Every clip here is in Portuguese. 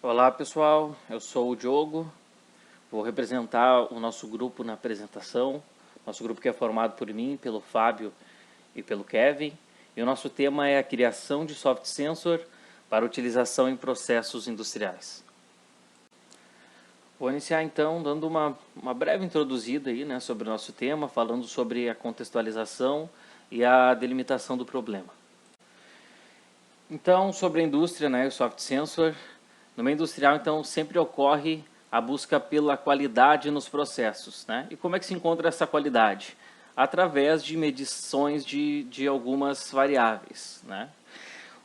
Olá pessoal, eu sou o Diogo, vou representar o nosso grupo na apresentação, nosso grupo que é formado por mim, pelo Fábio e pelo Kevin, e o nosso tema é a criação de soft sensor para utilização em processos industriais. Vou iniciar então dando uma breve introduzida aí, né, sobre o nosso tema, falando sobre a contextualização e a delimitação do problema. Então, sobre a indústria, né, o soft sensor, no meio industrial, então, sempre ocorre a busca pela qualidade nos processos, né? E como é que se encontra essa qualidade? Através de medições de algumas variáveis, né?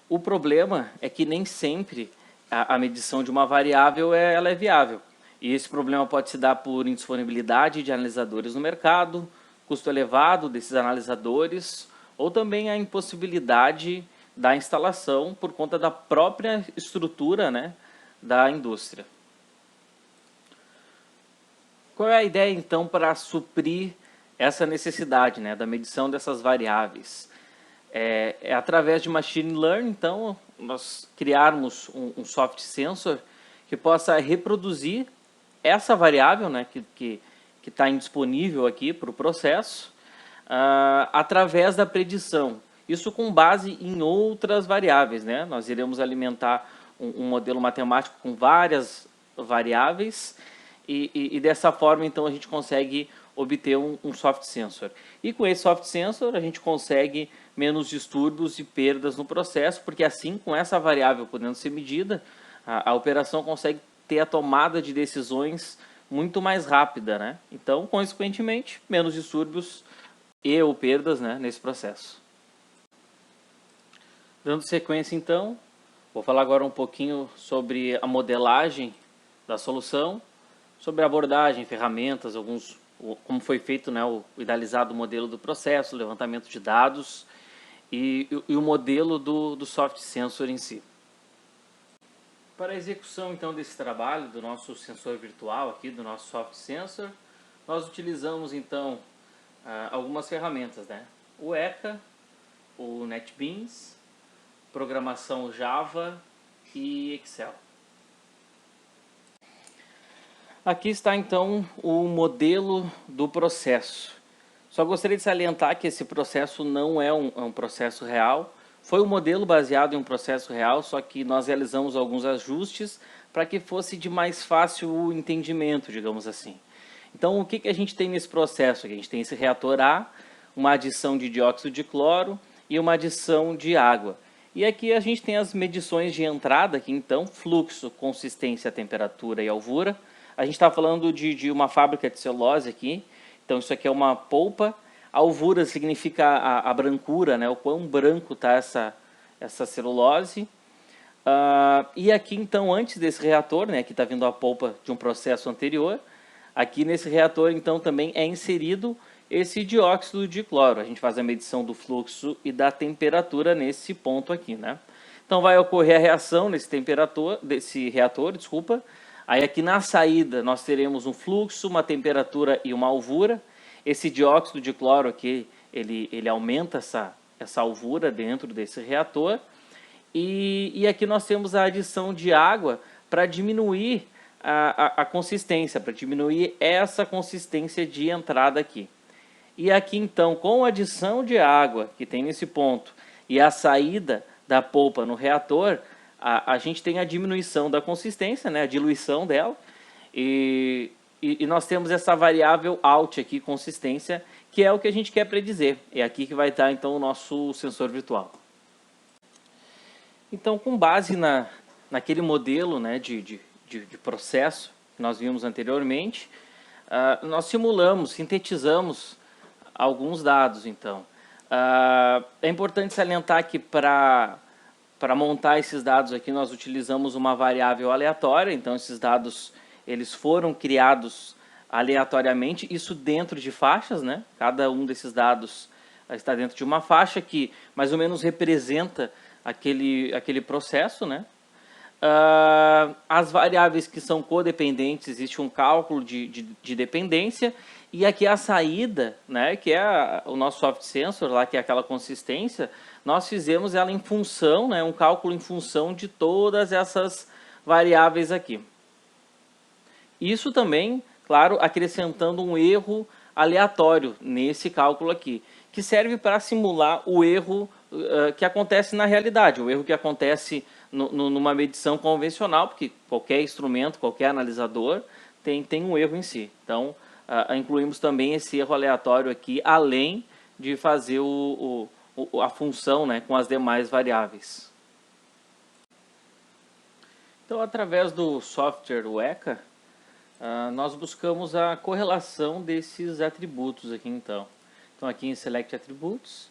O problema é que nem sempre a medição de uma variável ela é viável. E esse problema pode se dar por indisponibilidade de analisadores no mercado, custo elevado desses analisadores, ou também a impossibilidade da instalação por conta da própria estrutura, né, da indústria. Qual é a ideia então para suprir essa necessidade, né, da medição dessas variáveis? É através de machine learning, então, nós criarmos um soft sensor que possa reproduzir essa variável, né, que está indisponível aqui para o processo, através da predição. Isso com base em outras variáveis, né? Nós iremos alimentar um modelo matemático com várias variáveis e dessa forma, então, a gente consegue obter um soft sensor. E com esse soft sensor, a gente consegue menos distúrbios e perdas no processo, porque assim, com essa variável podendo ser medida, a operação consegue ter a tomada de decisões muito mais rápida, né? Então, consequentemente, menos distúrbios e ou perdas, né, nesse processo. Dando sequência, então, vou falar agora um pouquinho sobre a modelagem da solução, sobre a abordagem, ferramentas, como foi feito, né, o idealizado modelo do processo, o levantamento de dados e o modelo do soft sensor em si. Para a execução, então, desse trabalho, do nosso sensor virtual aqui, do nosso soft sensor, nós utilizamos, então, algumas ferramentas, né? O ECA, o NetBeans, programação Java e Excel. Aqui está então o modelo do processo. Só gostaria de salientar que esse processo não é um processo real. Foi um modelo baseado em um processo real, só que nós realizamos alguns ajustes para que fosse de mais fácil o entendimento, digamos assim. Então, o que a gente tem nesse processo? A gente tem esse reator A, uma adição de dióxido de cloro e uma adição de água. E aqui a gente tem as medições de entrada, aqui então, fluxo, consistência, temperatura e alvura. A gente está falando de uma fábrica de celulose aqui, então isso aqui é uma polpa. Alvura significa a brancura, né, o quão branco está essa celulose. E aqui então, antes desse reator, né, aqui está vindo a polpa de um processo anterior, aqui nesse reator então também é inserido esse dióxido de cloro. A gente faz a medição do fluxo e da temperatura nesse ponto aqui, né? Então vai ocorrer a reação desse reator, desculpa. Aí aqui na saída nós teremos um fluxo, uma temperatura e uma alvura. Esse dióxido de cloro aqui, ele aumenta essa alvura dentro desse reator. E aqui nós temos a adição de água para diminuir a consistência, para diminuir essa consistência de entrada aqui. E aqui então, com a adição de água que tem nesse ponto e a saída da polpa no reator, a gente tem a diminuição da consistência, né, a diluição dela, e nós temos essa variável out aqui, consistência, que é o que a gente quer predizer. É aqui que vai estar então o nosso sensor virtual. Então, com base naquele modelo, né, de processo que nós vimos anteriormente, nós simulamos, sintetizamos alguns dados, então. É importante salientar que para montar esses dados aqui, nós utilizamos uma variável aleatória, então esses dados eles foram criados aleatoriamente, isso dentro de faixas, né? Cada um desses dados está dentro de uma faixa que mais ou menos representa aquele processo, né? As variáveis que são codependentes, existe um cálculo de dependência, e aqui a saída, né, que é o nosso soft sensor, lá, que é aquela consistência, nós fizemos ela em função, né, um cálculo em função de todas essas variáveis aqui. Isso também, claro, acrescentando um erro aleatório nesse cálculo aqui, que serve para simular o erro que acontece na realidade, o erro que acontece numa medição convencional, porque qualquer instrumento, qualquer analisador tem um erro em si. Então, incluímos também esse erro aleatório aqui, além de fazer a função, né, com as demais variáveis. Então, através do software Weka, nós buscamos a correlação desses atributos aqui, então. Então, aqui em Select Attributes,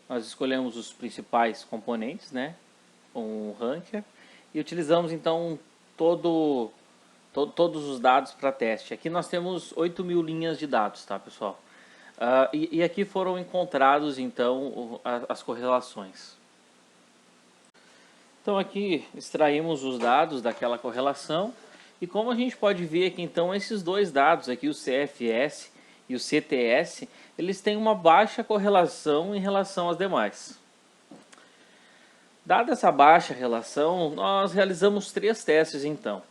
nós escolhemos os principais componentes, né, um ranker, e utilizamos, então, todos os dados para teste. Aqui nós temos 8.000 linhas de dados, tá, pessoal? E aqui foram encontrados, então, as correlações. Então, aqui extraímos os dados daquela correlação. E como a gente pode ver aqui, então, esses dois dados aqui, o CFS e o CTS, eles têm uma baixa correlação em relação às demais. Dada essa baixa relação, nós realizamos 3 testes, então.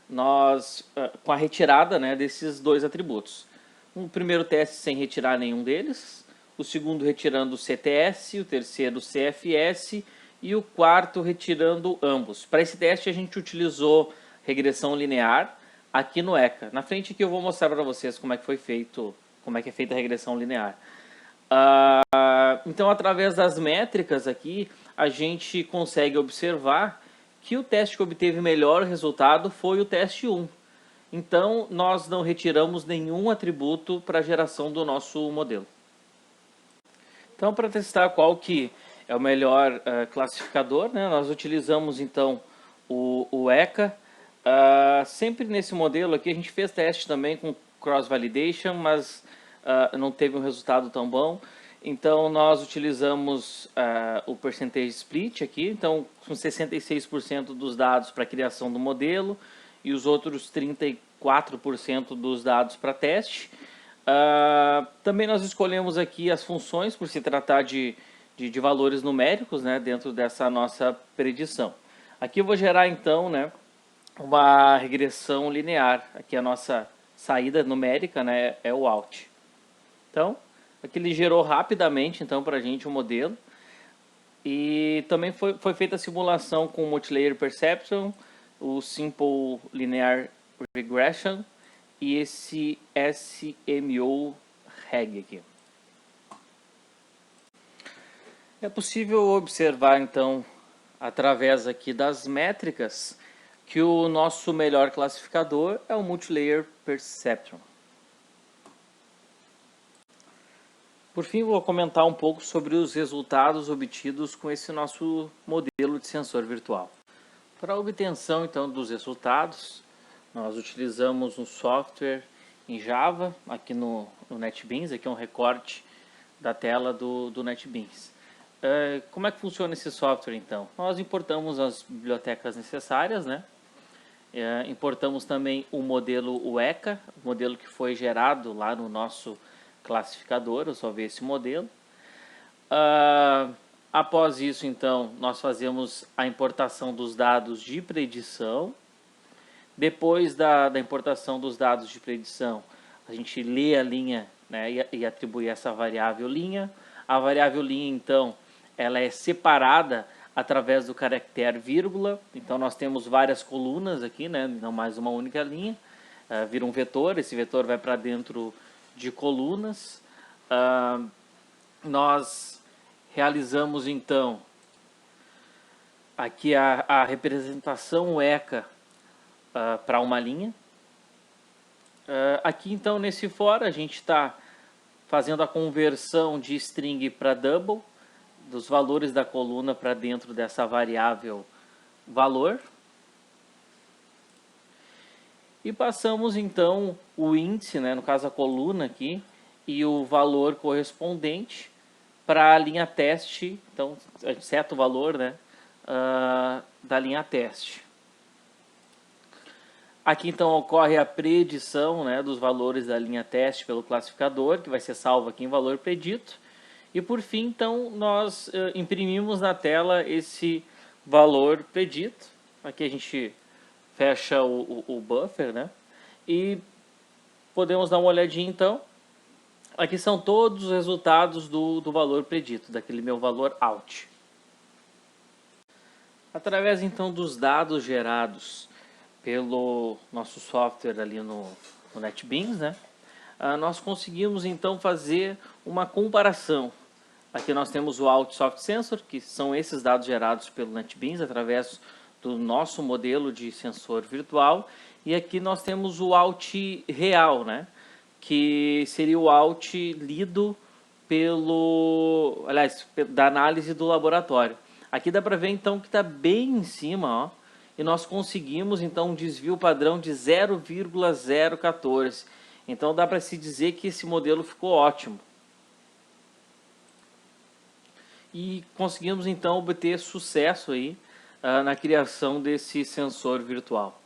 Nós, com a retirada, né, desses dois atributos. O primeiro teste sem retirar nenhum deles, o segundo retirando o CTS, o terceiro o CFS e o quarto retirando ambos. Para esse teste a gente utilizou regressão linear aqui no Weka. Na frente aqui eu vou mostrar para vocês como é que foi feito, como é que é feita a regressão linear. Então, através das métricas aqui, a gente consegue observar que o teste que obteve melhor resultado foi o teste 1. Então, nós não retiramos nenhum atributo para a geração do nosso modelo. Então, para testar qual que é o melhor classificador, né, nós utilizamos, então, o Weka. Sempre nesse modelo aqui, a gente fez teste também com cross-validation, mas não teve um resultado tão bom. Então, nós utilizamos o percentage split aqui, então, com 66% dos dados para a criação do modelo e os outros 34% dos dados para teste. Também nós escolhemos aqui as funções, por se tratar de valores numéricos, né, dentro dessa nossa predição. Aqui eu vou gerar, então, né, uma regressão linear. Aqui a nossa saída numérica, né, é o out. Então, aqui ele gerou rapidamente, então, para a gente o modelo. E também foi feita a simulação com o Multilayer Perceptron, o Simple Linear Regression e esse SMO Reg aqui. É possível observar, então, através aqui das métricas, que o nosso melhor classificador é o Multilayer Perceptron. Por fim, vou comentar um pouco sobre os resultados obtidos com esse nosso modelo de sensor virtual. Para a obtenção, então, dos resultados, nós utilizamos um software em Java, aqui no NetBeans, aqui é um recorte da tela do NetBeans. Como é que funciona esse software, então? Nós importamos as bibliotecas necessárias, né? Importamos também o modelo Weka, o modelo que foi gerado lá no nosso classificador, eu só vi esse modelo. Após isso, então, nós fazemos a importação dos dados de predição. Depois da importação dos dados de predição, a gente lê a linha, né, e atribui essa variável linha. A variável linha, então, ela é separada através do caractere vírgula. Então, nós temos várias colunas aqui, né, não mais uma única linha. Vira um vetor, esse vetor vai para dentro de colunas. Nós realizamos, então, aqui a representação Weka para uma linha. Aqui, então, nesse for, a gente está fazendo a conversão de string para double, dos valores da coluna para dentro dessa variável valor. E passamos, então, o índice, né, no caso a coluna aqui, e o valor correspondente para a linha teste, então, seta o valor, né, da linha teste. Aqui, então, ocorre a predição, né, dos valores da linha teste pelo classificador, que vai ser salvo aqui em valor predito. E, por fim, então, nós imprimimos na tela esse valor predito. Aqui a gente fecha o buffer, né? E podemos dar uma olhadinha então. Aqui são todos os resultados do valor predito, daquele meu valor out. Através então dos dados gerados pelo nosso software ali no NetBeans, né? Nós conseguimos então fazer uma comparação. Aqui nós temos o Out Soft Sensor, que são esses dados gerados pelo NetBeans através do nosso modelo de sensor virtual. E aqui nós temos o Out real, né? Que seria o Out lido da análise do laboratório. Aqui dá para ver então que está bem em cima, ó, e nós conseguimos então um desvio padrão de 0,014. Então dá para se dizer que esse modelo ficou ótimo. E conseguimos então obter sucesso aí na criação desse sensor virtual.